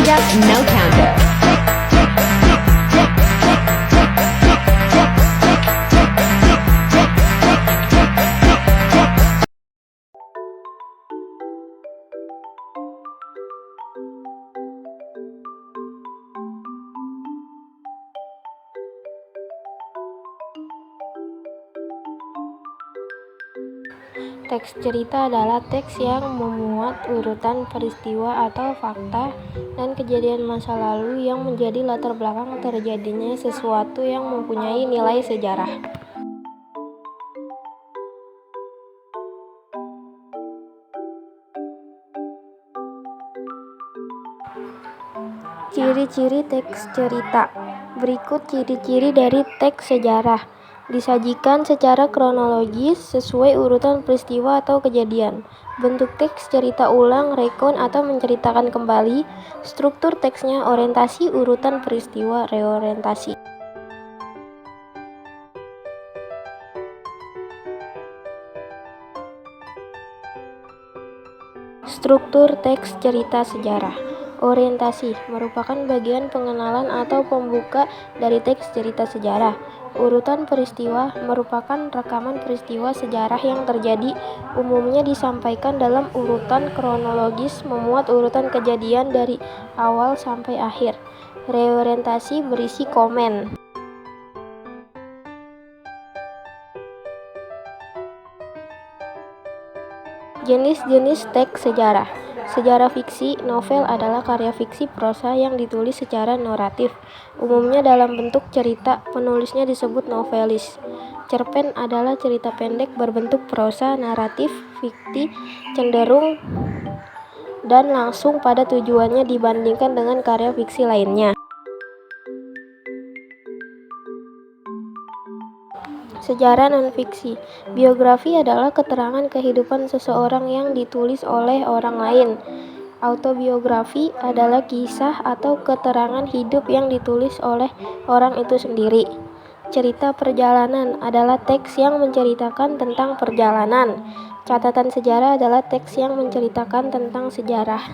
up, no counter. Teks cerita adalah teks yang memuat urutan peristiwa atau fakta dan kejadian masa lalu yang menjadi latar belakang terjadinya sesuatu yang mempunyai nilai sejarah. Ciri-ciri teks cerita. Berikut ciri-ciri dari teks sejarah. Disajikan secara kronologis sesuai urutan peristiwa atau kejadian. Bentuk teks cerita ulang, rekon, atau menceritakan kembali. Struktur teksnya orientasi, urutan peristiwa, reorientasi. Struktur teks cerita sejarah. Orientasi merupakan bagian pengenalan atau pembuka dari teks cerita sejarah. Urutan peristiwa merupakan rekaman peristiwa sejarah yang terjadi, umumnya disampaikan dalam urutan kronologis, memuat urutan kejadian dari awal sampai akhir. Reorientasi berisi komen. Jenis-jenis teks sejarah. Sejarah fiksi, novel adalah karya fiksi prosa yang ditulis secara naratif, umumnya dalam bentuk cerita, penulisnya disebut novelis. Cerpen adalah cerita pendek berbentuk prosa, naratif, fiktif, cenderung dan langsung pada tujuannya dibandingkan dengan karya fiksi lainnya. Sejarah non-fiksi. Biografi adalah keterangan kehidupan seseorang yang ditulis oleh orang lain. Autobiografi adalah kisah atau keterangan hidup yang ditulis oleh orang itu sendiri. Cerita perjalanan adalah teks yang menceritakan tentang perjalanan. Catatan sejarah adalah teks yang menceritakan tentang sejarah.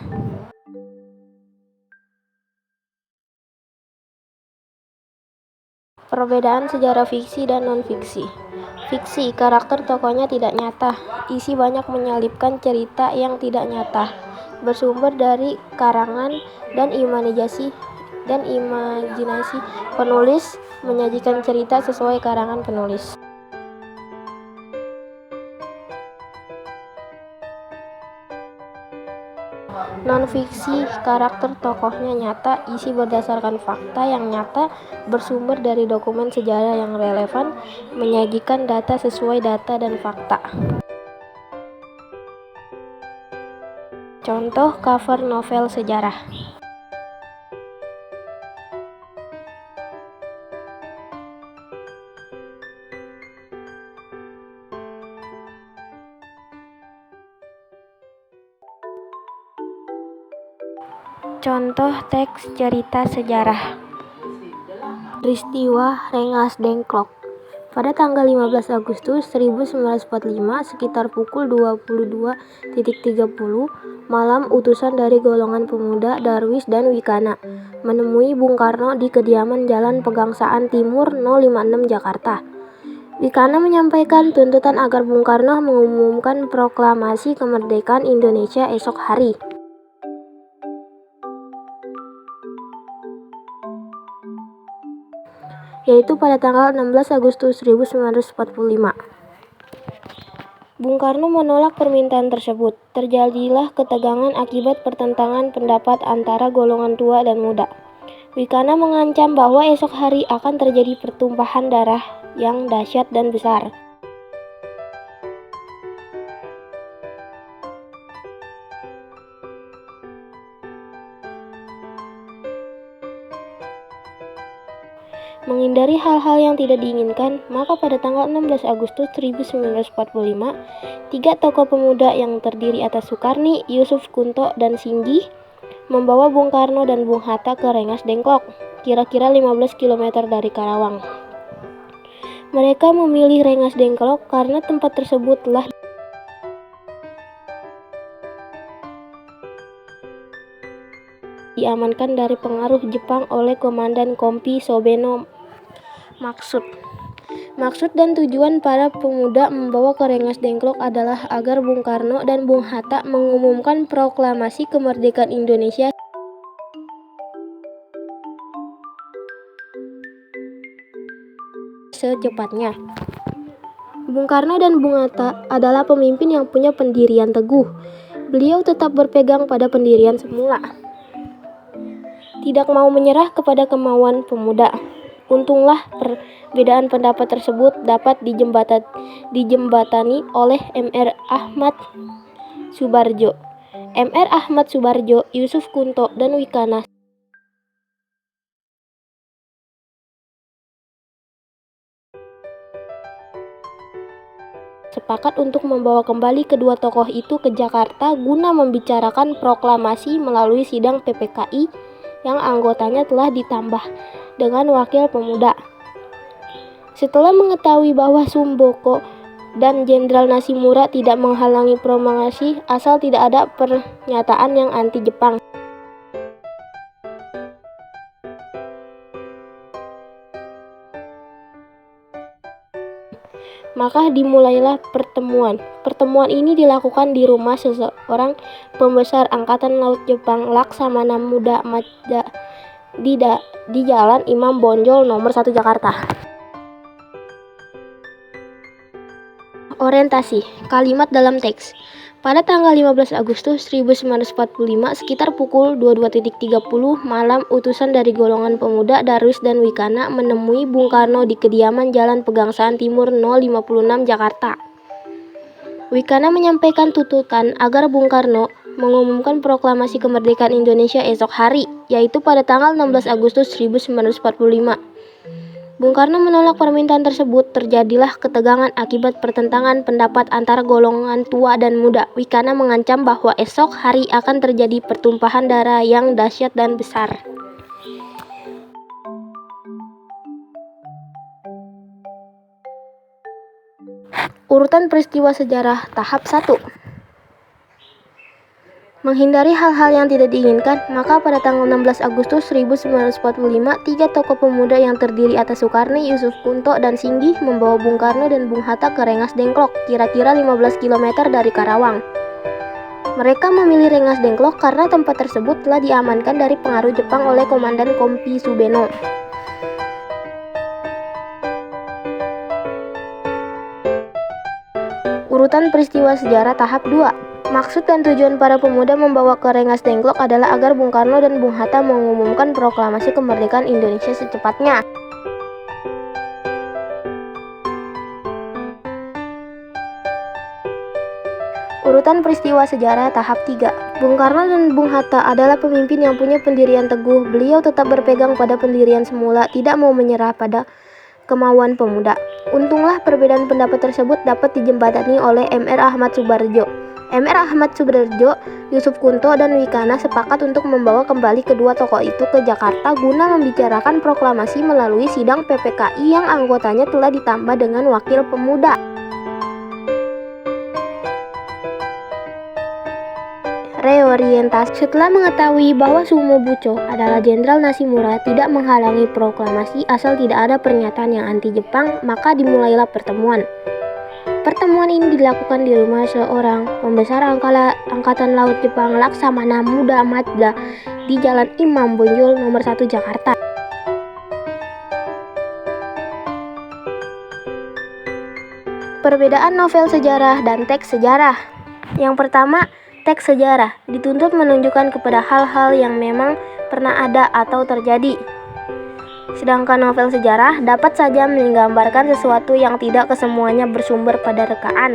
Perbedaan sejarah fiksi dan non-fiksi. Fiksi, karakter tokohnya tidak nyata, isi banyak menyelipkan cerita yang tidak nyata, bersumber dari karangan dan imajinasi penulis, menyajikan cerita sesuai karangan penulis. Non-fiksi, karakter tokohnya nyata, isi berdasarkan fakta yang nyata, bersumber dari dokumen sejarah yang relevan, menyajikan data sesuai data dan fakta. Contoh cover novel sejarah. Contoh teks cerita sejarah. Peristiwa Rengas Dengklok. Pada tanggal 15 Agustus 1945 sekitar pukul 22.30 malam, utusan dari golongan pemuda, Darwis dan Wikana menemui Bung Karno di kediaman Jalan Pegangsaan Timur 056 Jakarta. Wikana menyampaikan tuntutan agar Bung Karno mengumumkan proklamasi kemerdekaan Indonesia esok hari. Yaitu pada tanggal 16 Agustus 1945. Bung Karno menolak permintaan tersebut. Terjadilah ketegangan akibat pertentangan pendapat antara golongan tua dan muda. Wikana mengancam bahwa esok hari akan terjadi pertumpahan darah yang dahsyat dan besar. Menghindari hal-hal yang tidak diinginkan, maka pada tanggal 16 Agustus 1945, 3 tokoh pemuda yang terdiri atas Sukarni, Yusuf Kunto, dan Singgi membawa Bung Karno dan Bung Hatta ke Rengas Dengklok, kira-kira 15 km dari Karawang. Mereka memilih Rengas Dengklok karena tempat tersebut telah diamankan dari pengaruh Jepang oleh Komandan Kompi Sobeno. Maksud dan tujuan para pemuda membawa ke Rengas Dengklok adalah agar Bung Karno dan Bung Hatta mengumumkan proklamasi kemerdekaan Indonesia secepatnya. Bung Karno dan Bung Hatta adalah pemimpin yang punya pendirian teguh. Beliau tetap berpegang pada pendirian semula, tidak mau menyerah kepada kemauan pemuda. Untunglah perbedaan pendapat tersebut dapat dijembatani oleh Mr. Ahmad Subarjo, Yusuf Kunto, dan Wikana sepakat untuk membawa kembali kedua tokoh itu ke Jakarta guna membicarakan proklamasi melalui sidang PPKI yang anggotanya telah ditambah dengan wakil pemuda. Setelah mengetahui bahwa Sumboko dan Jenderal Nishimura tidak menghalangi proklamasi asal tidak ada pernyataan yang anti Jepang, maka dimulailah pertemuan. Pertemuan ini dilakukan di rumah seseorang pembesar Angkatan Laut Jepang, Laksamana Muda Majda, di Jalan Imam Bonjol nomor 1 Jakarta. Orientasi kalimat dalam teks. Pada tanggal 15 Agustus 1945 sekitar pukul 22.30 malam, utusan dari golongan pemuda Darwis dan Wikana menemui Bung Karno di kediaman Jalan Pegangsaan Timur 056 Jakarta. Wikana menyampaikan tuntutan agar Bung Karno mengumumkan proklamasi kemerdekaan Indonesia esok hari, yaitu pada tanggal 16 Agustus 1945. Bung Karno menolak permintaan tersebut. Terjadilah ketegangan akibat pertentangan pendapat antara golongan tua dan muda. Wikana mengancam bahwa esok hari akan terjadi pertumpahan darah yang dahsyat dan besar. Urutan peristiwa sejarah tahap 1. Menghindari hal-hal yang tidak diinginkan, maka pada tanggal 16 Agustus 1945, 3 tokoh pemuda yang terdiri atas Sukarni, Yusuf Kunto, dan Singgih membawa Bung Karno dan Bung Hatta ke Rengas Dengklok, kira-kira 15 km dari Karawang. Mereka memilih Rengas Dengklok karena tempat tersebut telah diamankan dari pengaruh Jepang oleh Komandan Kompi Subeno. Urutan peristiwa sejarah tahap 2. Maksud dan tujuan para pemuda membawa ke Rengas Dengklok adalah agar Bung Karno dan Bung Hatta mengumumkan proklamasi kemerdekaan Indonesia secepatnya. Urutan peristiwa sejarah tahap 3. Bung Karno dan Bung Hatta adalah pemimpin yang punya pendirian teguh. Beliau tetap berpegang pada pendirian semula, tidak mau menyerah pada kemauan pemuda. Untunglah perbedaan pendapat tersebut dapat dijembatani oleh Mr. Ahmad Subarjo, Yusuf Kunto, dan Wikana sepakat untuk membawa kembali kedua tokoh itu ke Jakarta guna membicarakan proklamasi melalui sidang PPKI yang anggotanya telah ditambah dengan wakil pemuda. Reorientasi. Setelah mengetahui bahwa Sumobucho adalah Jenderal Nishimura tidak menghalangi proklamasi asal tidak ada pernyataan yang anti Jepang, maka dimulailah pertemuan. Pertemuan ini dilakukan di rumah seorang pembesar Angkatan Laut Jepang, Laksamana Muda Majda, di Jalan Imam Bonjol nomor 1 Jakarta. Perbedaan novel sejarah dan teks sejarah. Yang pertama, teks sejarah dituntut menunjukkan kepada hal-hal yang memang pernah ada atau terjadi. Sedangkan novel sejarah dapat saja menggambarkan sesuatu yang tidak kesemuanya bersumber pada rekaan.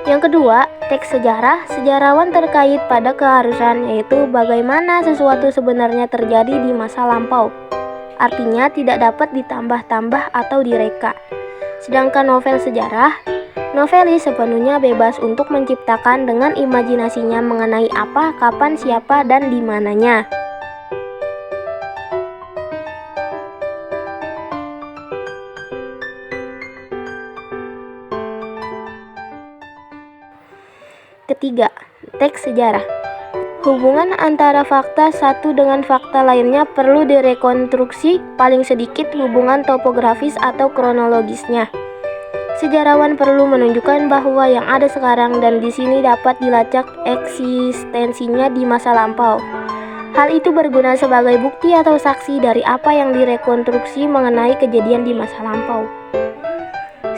Yang kedua, teks sejarah, sejarawan terkait pada keharusan, yaitu bagaimana sesuatu sebenarnya terjadi di masa lampau. Artinya tidak dapat ditambah-tambah atau direka. Sedangkan novel sejarah, novelis sepenuhnya bebas untuk menciptakan dengan imajinasinya mengenai apa, kapan, siapa, dan di mananya. Ketiga, teks sejarah. Hubungan antara fakta satu dengan fakta lainnya perlu direkonstruksi, paling sedikit hubungan topografis atau kronologisnya. Sejarawan perlu menunjukkan bahwa yang ada sekarang dan di sini dapat dilacak eksistensinya di masa lampau. Hal itu berguna sebagai bukti atau saksi dari apa yang direkonstruksi mengenai kejadian di masa lampau.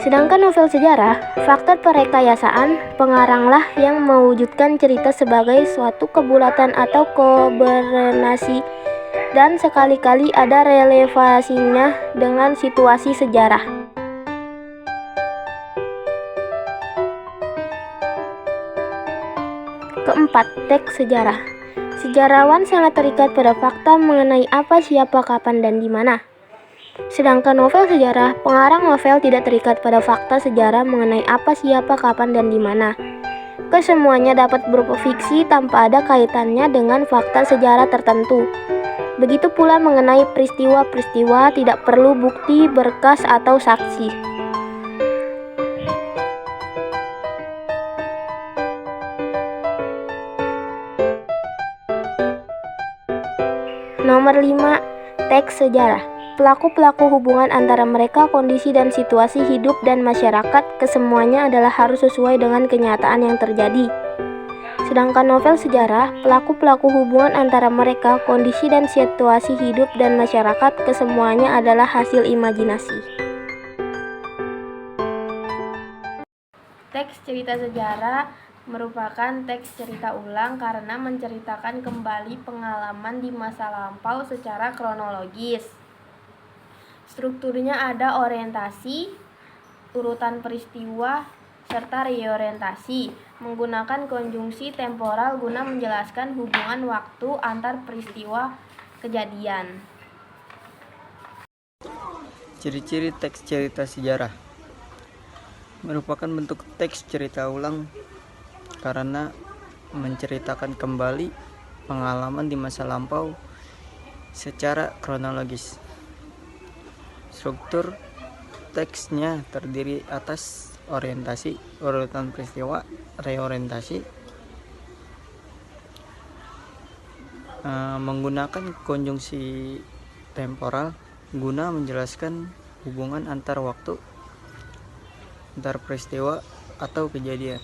Sedangkan novel sejarah, faktor perekayasaan, pengaranglah yang mewujudkan cerita sebagai suatu kebulatan atau kombinasi dan sekali-kali ada relevansinya dengan situasi sejarah. Keempat, teks sejarah. Sejarawan sangat terikat pada fakta mengenai apa, siapa, kapan, dan di mana. Sedangkan novel sejarah, pengarang novel tidak terikat pada fakta sejarah mengenai apa, siapa, kapan, dan di mana. Kesemuanya dapat berupa fiksi tanpa ada kaitannya dengan fakta sejarah tertentu. Begitu pula mengenai peristiwa-peristiwa, tidak perlu bukti, berkas, atau saksi. Nomor 5, teks sejarah. Pelaku-pelaku hubungan antara mereka, kondisi dan situasi hidup dan masyarakat, kesemuanya adalah harus sesuai dengan kenyataan yang terjadi. Sedangkan novel sejarah, pelaku-pelaku hubungan antara mereka, kondisi dan situasi hidup dan masyarakat, kesemuanya adalah hasil imajinasi. Teks cerita sejarah merupakan teks cerita ulang karena menceritakan kembali pengalaman di masa lampau secara kronologis. Strukturnya ada orientasi, urutan peristiwa, serta reorientasi, menggunakan konjungsi temporal guna menjelaskan hubungan waktu antar peristiwa kejadian. Ciri-ciri teks cerita sejarah merupakan bentuk teks cerita ulang karena menceritakan kembali pengalaman di masa lampau secara kronologis. Struktur teksnya terdiri atas orientasi, urutan peristiwa, reorientasi, menggunakan konjungsi temporal guna menjelaskan hubungan antar waktu, antar peristiwa atau kejadian.